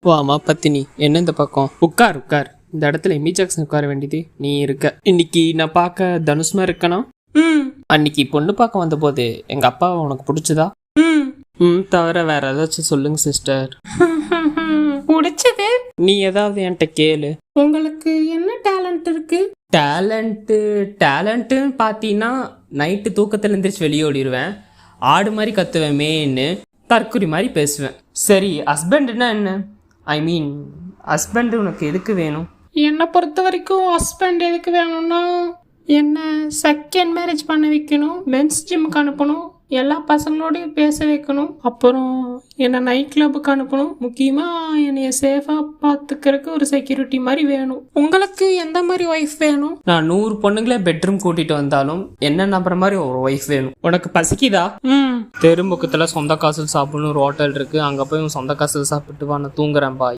வாமா பத்தினி, என்ன இந்த பக்கம் உட்கார் உட்கார். இந்த இடத்துல எமி ஜாக்சன் உட்கார வேண்டியது நீ இருக்க. இன்னைக்கு நான் பார்க்க தனுஷ்மா இருக்கணும். அன்னைக்கு பொண்ணு பார்க்க வந்த போது எங்க அப்பாவை உனக்கு பிடிச்சதா? தவிர வேற ஏதாச்சும் சொல்லுங்க சிஸ்டர். பிடிச்சது. நீ ஏதாவது என்கிட்ட கேளு. உங்களுக்கு என்ன டேலண்ட் இருக்கு? டேலண்ட்டுன்னு பார்த்தீங்கன்னா நைட்டு தூக்கத்தில் எந்திரிச்சு வெளியே ஓடிடுவேன், ஆடு மாதிரி கத்துவேன், மேன்னு தற்குறி மாதிரி பேசுவேன். சரி, ஹஸ்பண்டுன்னா என்ன? ஐ மீன் ஹஸ்பண்டு உனக்கு எதுக்கு வேணும்? என்னை பொறுத்த வரைக்கும் ஹஸ்பண்ட் எதுக்கு வேணும்னா, என்ன செகண்ட் மேரேஜ் பண்ண வைக்கணும், மென்ஸ் ஜிம்முக்கு அனுப்பணும், எல்லா பசங்களோடையும் பேச வைக்கணும், அப்புறம் என்னை நைட் கிளப்புக்கு அனுப்பணும், முக்கியமாக என்னைய சேஃபாக பார்த்துக்கிறதுக்கு ஒரு செக்யூரிட்டி மாதிரி வேணும். உங்களுக்கு எந்த மாதிரி ஒய்ஃப் வேணும்? நான் 100 பொண்ணுங்களே பெட்ரூம் கூட்டிட்டு வந்தாலும் என்ன நம்புற மாதிரி ஒரு ஒய்ஃப் வேணும். உனக்கு பசிக்குதா? தெருமுக்கத்துல சொந்த காசில் சாப்பிடணும் ஒரு ஹோட்டல் இருக்கு, அங்க போய் சொந்த காசில் சாப்பிட்டு வா, நான் தூங்குறேன் பாய்.